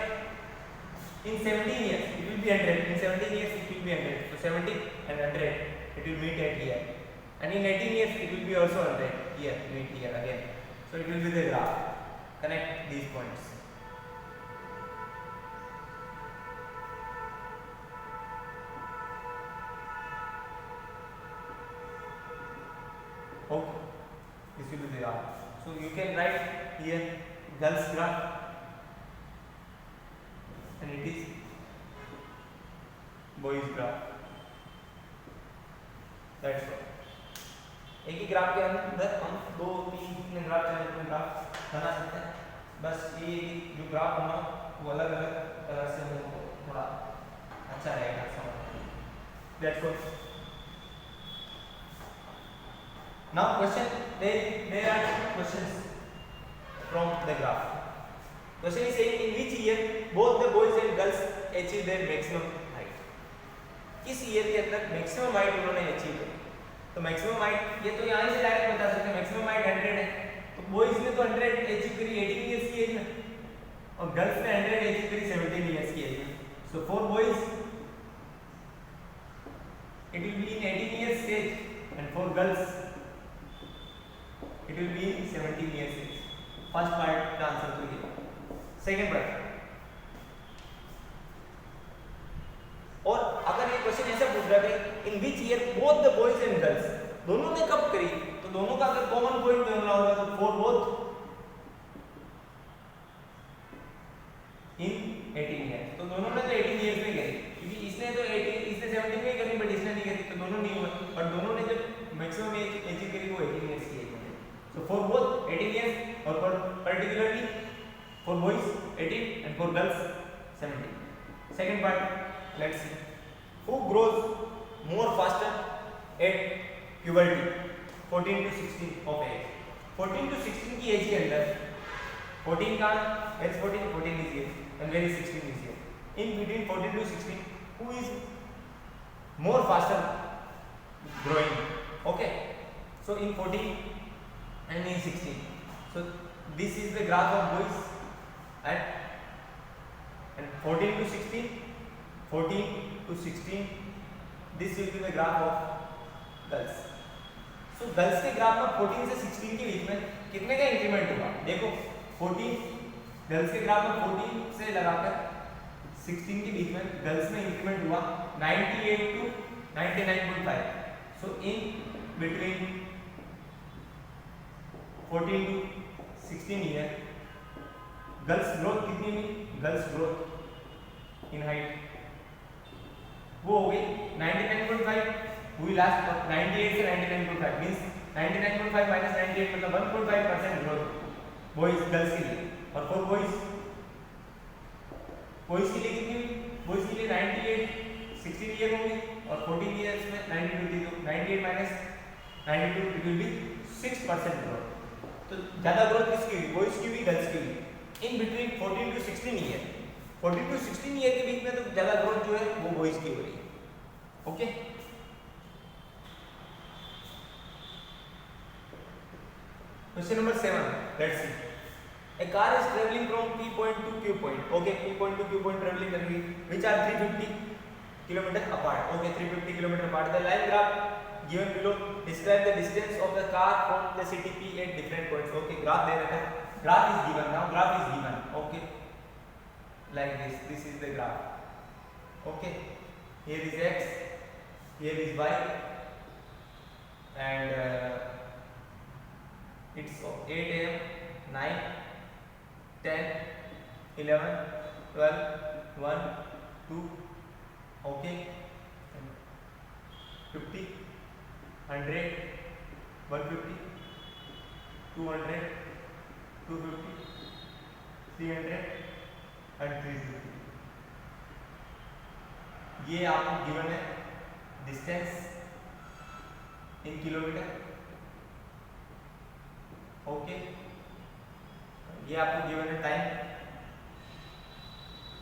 in 17 years it will be 100, in 17 years it will be 100, so 70 and 100 it will meet at here. And in 18 years it will be also 100, here meet here again, so it will be the graph. Connect these points. Okay, this will be the graph. So you can write here girls graph, and it is boys graph. That's all. एक ही graph के अंदर हम 2-3 graph बना सकते हैं. बस ये जो ग्राफ होना वो अलग अलग कलर से हो तो थोड़ा अच्छा रहेगा समझ। That's all. Now question, there are questions from the graph. Question is saying in which year both the boys and girls achieve their maximum height. किस ईयर के अंदर मैक्सिमम हाइट उन्होंने अचीव की? तो मैक्सिमम हाइट ये तो यहाँ से डायरेक्ट बता सकते हैं, मैक्सिमम हाइट 100 है, तो बॉयज ने तो 100 अचीव करी 18 इयर्स की एज में, और गर्ल्स ने 100 अचीव करी 17 इयर्स की एज में. So for boys it will be in 18 years age, and for girls it will be in 17 years age. First part का आंसर तो ये. सेकंड पार्ट, और अगर ये क्वेश्चन ऐसा पूछ रहा है in which year both the boys and girls, दोनों ने कब करी, तो दोनों का अगर कॉमन पॉइंट ढूंढना होगा तो फॉर बोथ इन 18 ईयर्स, तो दोनों ने तो 18 ईयर्स में करी, क्योंकि इसने तो 18 इसने 17 में करी बट इसने नहीं करी, तो दोनों नहीं हुआ, बट दोनों ने जब मैक्सिमम एज अचीव करी वो 18 ईयर्स की एज में. सो फॉर बोथ 18 ईयर्स, और for particularly for boys 18 and for girls 17. Second part, let's see who grows more faster at puberty 14 to 16 of age. 14 to 16 की as के अंदर 14 का where is 14 is here and where is 16 is here. In between 14 to 16 who is more faster growing? Okay, so in 14 and in 16, so this is the graph of boys and 14 to 16, 14 to 16, this will be the graph of girls. So girls के graph में 14 से 16 के बीच में कितने का increment हुआ? देखो 14 गर्ल्स के ग्राफ में 14 से लगाकर 16 के बीच में गर्ल्स में इंक्रीमेंट हुआ 98 to 99.5. So in between 14 to 16 year girls growth कितनी हुई? गर्ल्स ग्रोथ इन हाइट वो हो गई 99.5, हुई लास्ट 98 से 99.5 मींस 99.5 माइनस 98 मतलब 1.5% ग्रोथ बॉयज गर्ल्स के लिए. और फॉर बॉयज के लिए कितनी हुई? बॉयज के लिए 98 16 ईयर होगी और 14 ईयर्स में 92 तो 98 minus 92 it will be 6% growth. तो ज्यादा ग्रोथ किसकी हुई? बॉयज की हुई, गर्ल्स की हुई. In between 14 to 16 year, 14 to 16 year के बीच में तो ज्यादा ग्रोथ जो है वो बॉयज की हो रही है. Okay, question number 7, let's see. A car is traveling from P point to Q point. Okay, P point to Q point traveling कर रही है, which are 350 kilometer apart. Okay, 350 kilometer apart. The line graph given below describe the distance of the car from the city P at different points. Okay, graph दे रखा है. Graph is given now. Graph is given. Okay, like this. This is the graph. Okay, here is X, here is Y, and it's 8 a.m., 9, 10, 11, 12, 1, 2, okay, 50, 100, 150, 200, 250, 300 and 350. ये आपको given है distance in kilometre. Okay, ये आपको given है time,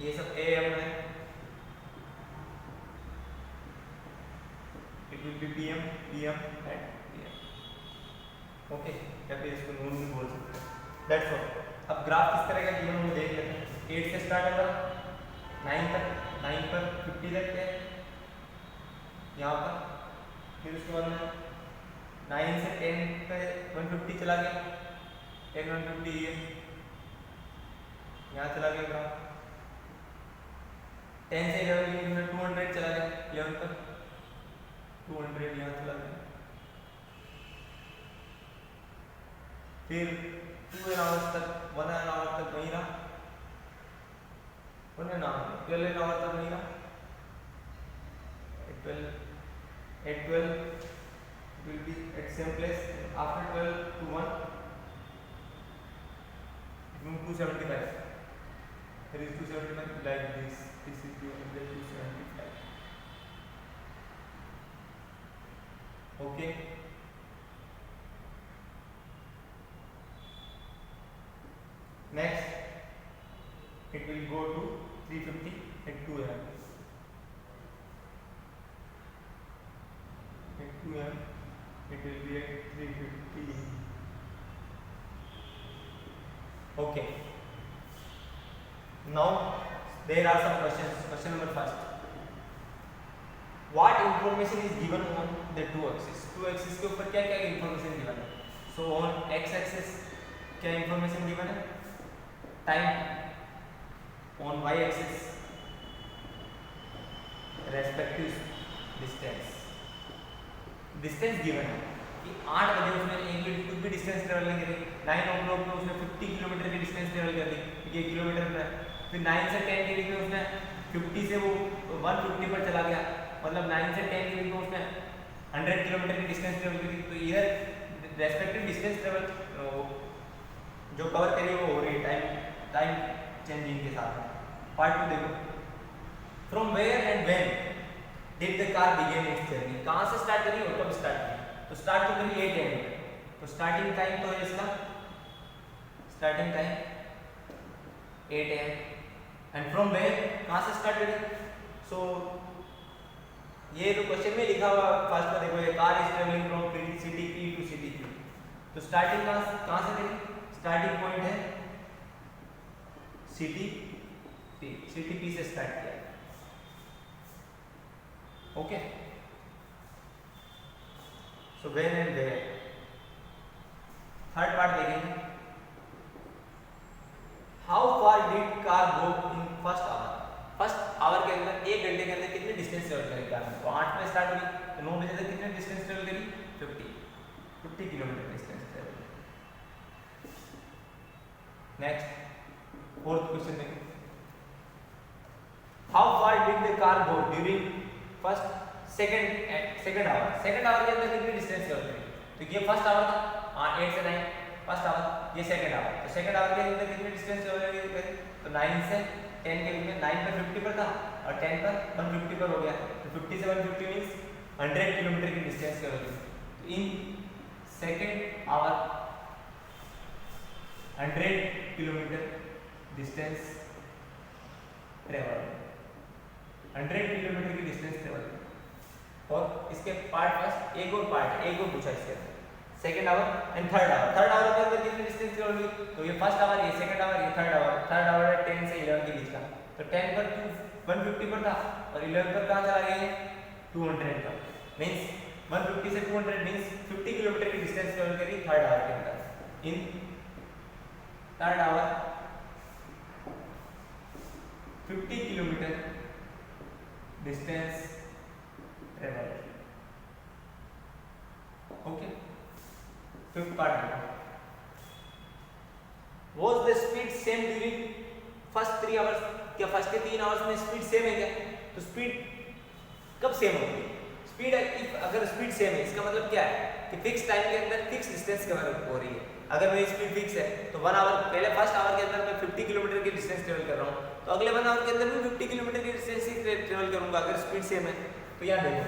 ये सब AM है, it will be PM and PM. Okay, या फिर इसको नून भी बोल सकते हैं. That's all. अब ग्राफ किस तरह का गिवन वो देख लेते हैं. 8 से स्टार्ट होगा 9 तक, 9 पर 50 लगते हैं यहाँ पर, फिर उसके बाद में 9 से 10 पे 150 चला गया, 10 150 ये यहाँ चला गया ग्राफ. 10 से 11 के बीच में 200 चला गया, 11 पर 200 यहाँ चला गया. फिर 2 आवर्स तक 1 आवर तक वहीं रहा, 1 आवर 12 आवर तक वहीं रहा. 12 will be at same place. After 12 to 1 it will 275. raised to 75 like this. This is given 100 to 75. Okay. Next, it will go to 350 at 2 m. At 2 m, it will be at 350. Okay. Now there are some questions. Question number first. What information is given on the two axis? Two axis के ऊपर क्या क्या information given है? So on x axis क्या information given है? Time. On y axis respective distance. Distance given है कि 8 बजे उसने कुछ भी डिस्टेंस ट्रेवल नहीं करी, 9 o'clock में उसने 50 किलोमीटर की डिस्टेंस ट्रेवल कर दी, ये किलोमीटर पर है। फिर 9 से 10 के बीच में उसने 50 से वो 150 पर चला गया, मतलब 9 से 10 के बीच में उसने 100 किलोमीटर की डिस्टेंस ट्रेवल करी। तो इधर रेस्पेक्टिव डिस्टेंस ट्रेवल जो कवर करी वो हो रही है टाइम चेंजिंग के साथ। पार्ट 2 देखो, from where and when did the car begin its journey? कहाँ से स्टार्ट करी और कब स्टार्ट करी? तो स्टार्ट तो करी 8 am। तो स्टार्टिंग टाइम तो है इसका, starting time 8 am and from where, कहाँ से स्टार्ट करी? सो ये तो क्वेश्चन में लिखा हुआ फर्स्ट में देखो, ये car is travelling from city P to city Q. तो स्टार्टिंग कहाँ से करी? स्टार्टिंग पॉइंट है सिटी पी से स्टार्ट किया। Okay, so when and where. Third part देखेंगे, how far did car go in first hour? First hour के अंदर 1 घंटे के अंदर कितनी डिस्टेंस ट्रेवल करी कार? तो 8 में स्टार्ट हुई तो 9 बजे तक कितने डिस्टेंस ट्रेवल करी? 50 kilometre distance travel. Next, fourth question देखो, how far did the car go during first second hour? Second hour के अंदर कितनी डिस्टेंस ट्रेवल करी? तो ये फर्स्ट आवर था, 8 से 9 फर्स्ट आवर, ये सेकंड आवर। तो सेकंड आवर के अंदर कितनी डिस्टेंस ट्रेवल करी? तो 9 से 10 के बीच में, 9 पर 50 पर था और 10 पर 150 पर हो गया। तो 50 से 150 मींस 100 किलोमीटर की डिस्टेंस ट्रेवल करी। तो in second hour 100 kilometre distance travel, 100 kilometre की डिस्टेंस ट्रेवल। और इसके पार्ट फर्स्ट एक और पार्ट पूछा इसके अंदर, second hour and third hour. Third hour के अंदर कितनी डिस्टेंस ट्रेवल हुई? तो ये फर्स्ट आवर, ये सेकंड आवर, ये थर्ड आवर। थर्ड आवर है 10 से 11 के बीच का। तो 10 पर 150 पर था और 11 पर कहाँ चला गया? 200 पर। मींस 150 से 200 मींस 50 किलोमीटर की डिस्टेंस ट्रेवल करी थर्ड आवर के अंदर। In third hour 50 kilometre distance travel. Okay, fifth part देखो, was the speed same during first 3 hours? क्या फर्स्ट के 3 आवर्स में स्पीड सेम है क्या? तो स्पीड कब सेम होगी? स्पीड अगर स्पीड सेम है इसका मतलब क्या है कि फिक्स टाइम के अंदर फिक्स डिस्टेंस कवर हो रही है। अगर मेरी स्पीड फिक्स है तो 1 आवर, पहले फर्स्ट आवर के अंदर मैं 50 किलोमीटर की डिस्टेंस ट्रेवल कर रहा हूँ, तो अगले 1 आवर के अंदर भी 50 किलोमीटर की डिस्टेंस ही ट्रेवल करूंगा अगर स्पीड सेम है। तो याद देखो,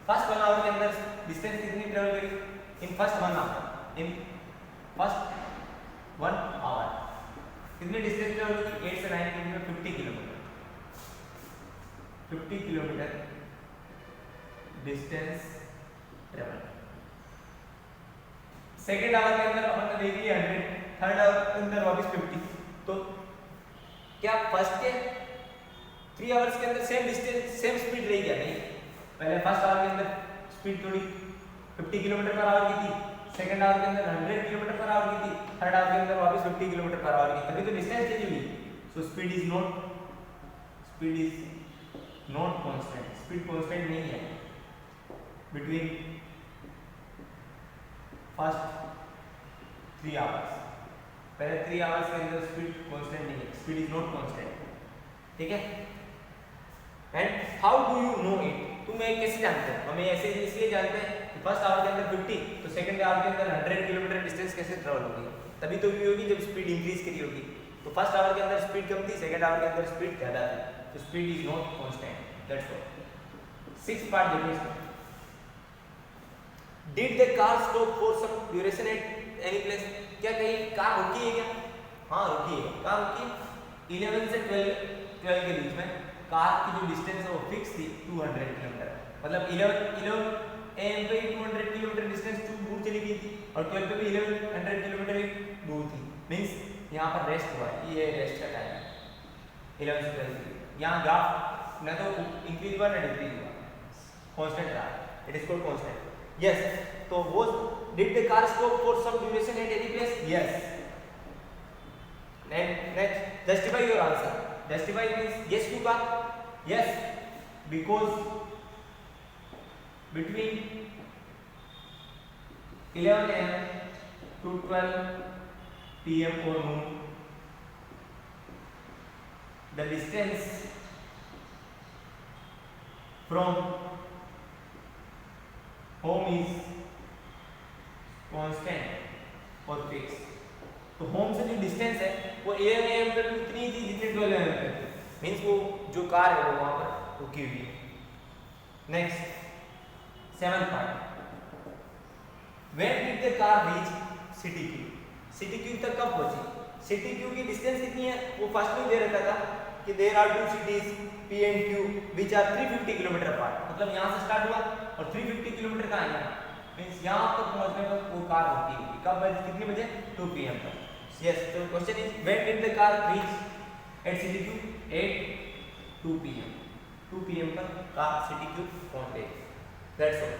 फर्स्ट 1 आवर के अंदर डिस्टेंस कितनी ट्रेवल करी? इन फर्स्ट 1 आवर कितनी डिस्टेंस ट्रेवल करी? 8 से 9 के बीच में 50 kilometre distance travel. Second hour के अंदर अपन ने देख लिया 100, थर्ड आवर के अंदर वापस 50। तो क्या फर्स्ट के 3 आवर्स के अंदर सेम डिस्टेंस सेम स्पीड रही क्या? नहीं, पहले फर्स्ट आवर के अंदर स्पीड थोड़ी 50 किलोमीटर पर आवर की थी, सेकंड आवर के अंदर 100 किलोमीटर पर आवर की थी, थर्ड आवर के अंदर वापस 50 किलोमीटर पर आवर की, तभी तो डिस्टेंस चेंज हुई। So speed is not constant, speed constant नहीं है बिटवीन फर्स्ट 3 आवर्स। पहले 3 आवर्स के अंदर स्पीड कांस्टेंट नहीं है, स्पीड इज नॉट कांस्टेंट। ठीक है, and how do you know it? तुम ये कैसे जानते हो? हम ऐसे इसलिए जानते हैं कि फर्स्ट आवर के अंदर 50 तो सेकंड आवर के अंदर 100 किलोमीटर डिस्टेंस कैसे ट्रेवल होगी? तभी तो भी होगी जब स्पीड इंक्रीज करी होगी। तो फर्स्ट आवर के अंदर स्पीड कम थी, सेकंड आवर के अंदर स्पीड ज़्यादा थी, तो speed is not constant, that's all. 6 part देखिए, did the car stop for some duration at any place, क्या कहीं कार रुकी है क्या? हाँ रुकी है। कहाँ रुकी? 11 से 12 के बीच में कार की जो डिस्टेंस है वो फिक्स थी 200 किलोमीटर, मतलब 11 AM पे 200 किलोमीटर डिस्टेंस दूर चली गई थी और 12 पे भी 1100 किलोमीटर दूर थी, मींस यहाँ पर रेस्ट हुआ, ये रेस्ट का टाइम है 11 से 12। यहाँ ग्राफ न तो इंक्रीज हुआ न डिक्रीज हुआ, कांस्टेंट रहा, it is called constant. Yes, तो वो did the car stop for some duration at any place? Yes. Next, justify your answer. Justify means yes to का, yes because between 11 AM to 12 PM or noon, the distance from home is constant or fixed। तो home से जो distance है वो 11 AM तक उतनी थी जितनी 12 AM तक थी, मीन्स वो जो कार है वो वहां पर रुकी हुई है। Next 7th part, when did the car reach city Q? city Q तक कब पहुंची? city Q की डिस्टेंस कितनी है वो फर्स्ट में दे रखा था कि there are two cities P and Q which are 350 kilometre apart, मतलब यहाँ से स्टार्ट हुआ और 350 किलोमीटर कहाँ है, मींस यहाँ तक पहुंचने पर वो कार रुकी हुई, कब बजे, कितने बजे? 2 PM पर। यस, तो question is when did the car reach at city Q? 2 PM पर कार city Q पहुंच गई, दैट्स ऑल।